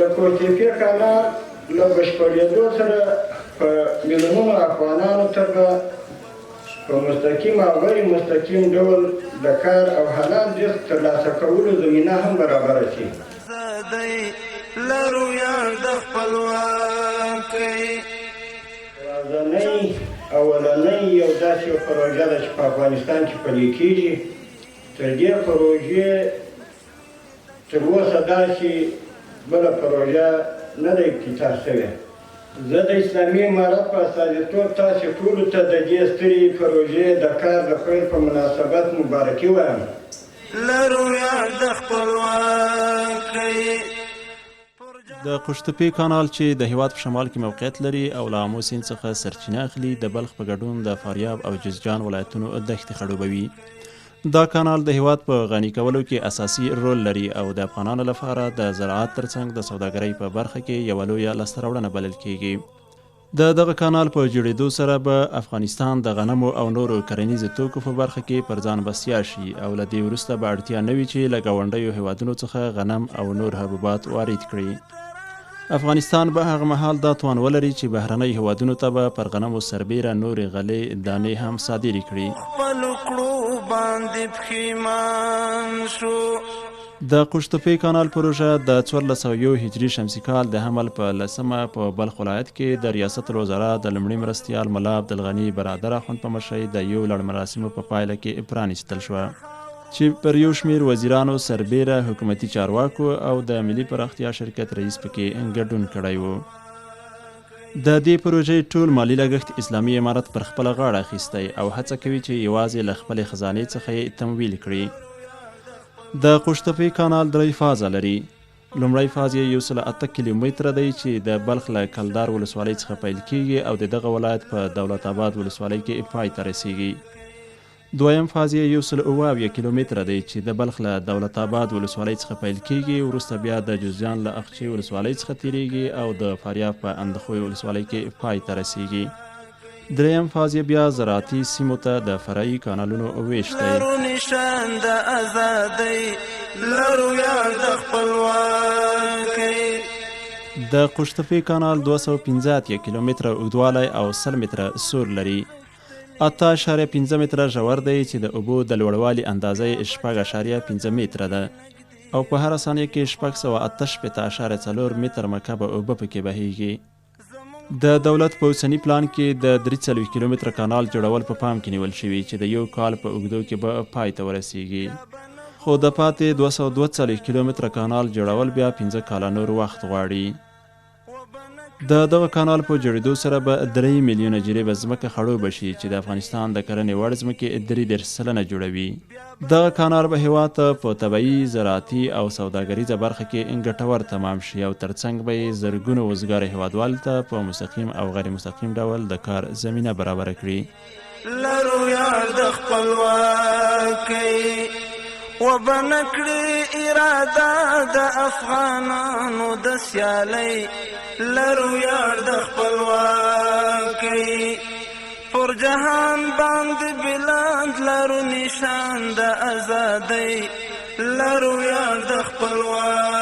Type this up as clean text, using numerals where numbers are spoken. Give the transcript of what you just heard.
د کوتیپې کانال له بشپړېدو سره په میلیونونو افغانانو ته به په مستقیم او غیر مستقیم ډول د کار او حلال رزق ترلاسه کولو زمینه هم برابره شي. اولنۍ یو داسې یو پروژه ده چې په افغانستان کې پلې کېږي. تر دې پروژې تر اوسه داسې بله پروژه نه ده افتتاح شوې. زه د اسلامي امارت په استازیتوب تاسې ټولو ته د دې سترې پروژې د کار د پیل په مناسبت مبارکي وایم. د قوشتېپې کانال چې د هیواد په شمال کې موقعیت لري او له آمو سیند څخه سرچینه اخلي د بلخ په ګډون د فاریاب او جوزجان ولایتونو دښتې خړوبوي. دا کانال د هیواد په غني کولو کې اساسي رول لري او د افغانانو لپاره د زراعت ترڅنګ د سوداګرۍ په برخه کې یوه لویه لاسته راوړنه بلل کیږي. د دغه کانال په جوړېدو سره به افغانستان د غنمو او نورو کرنیزو توکو په برخه کې پر ځان بسیا شي او له دې وروسته به اړتیا نه وي چې له ګاونډیو هیوادونو څخه غنم او نور حبوبات وارد کړي. افغانستان به هغه مهال دا توان ولري چې بهرنۍ هیوادونو ته به پر غنمو سربیره نورې غلې دانې هم صادرې کړي. د قوشتېپې کانال پروژه د 1401 هجري شمسي کال د حمل په 10مه په بلخ ولایت کې د ریاست الوزرا د لومړي مرستیال ملا عبدالغني برادر اخوند په مشرۍ د یو لړ مراسمو په پایله کې پرانیستل شوه چې پر یو شمېر وزیرانو سربیره حکومتي چارواکو او د ملي پراختیا شرکت رئیس پکې ګډون کړی و. د دې پروژې ټول مالی لګښت اسلامي امارت پر خپله غاړه اخیستی او هڅه کوي چې یوازې له خپلې خزانې څخه یې تمویل کړي. د قوشتېپې کانال 3 فازه لري. لومړی فاز یې 108 کیلومتره دی چې د بلخ له کلدار ولسوالۍ څخه پیل کیږي او د دغه ولایت په دولت آباد ولسوالۍ کې پای ته رسیږي. دویم فاز یې 107 کیلومتره دی چې د بلخ له دولت آباد ولسوالۍ څخه پیل کیږي، وروسته بیا د جوزجان له اقچې ولسوالۍ څخه تیریږي او د فاریاب په اندخوی ولسوالۍ کې پای ته رسیږي. دریم فاز یې بیا زراعتي سیمو ته د فرعي کانالونو ویش دی. د قوشتېپې کانال 215 کیلومتره اوږدوالی او 100 متره سور لري. 8.5 متره ژور دی چې د اوبو د لوړوالي اندازه یې 6.5 متره ده او په هره ثانیه کې 688.4 متر مکعب اوبه پکې بهیږي. د دولت په اوسني پلان کې د 43 کیلومتره کانال جوړول په پام کې نیول شوي چې د یو کال په اوږدو کې به پای ته ورسیږي، خو د پاتې 242 کیلومتره کانال جوړول بیا 15 کاله نور وخت غواړي. د دغه کانال په جوړېدو سره به 3 میلیونه جریبه ځمکه خړوبه شي چې د افغانستان د کرنې وړ ځمکې 33% جوړوي. دغه کانال به هېواد ته په طبیعي، زراعتي او سوداګریزه برخه کې ګټور تمام شي او ترڅنګ به یې زرګونو وزګاره هېوادوالو ته په مستقیم او غیر مستقیم ډول د کار زمینه برابره کړي. لرو یار د خپلواکۍ وبنکړي اراده د افغانانو د سیالۍ، لرو یار د خپلواکۍ پر جهان باندې بلند، لرو نشان د ازادۍ، لرو یار د خپلواکۍ.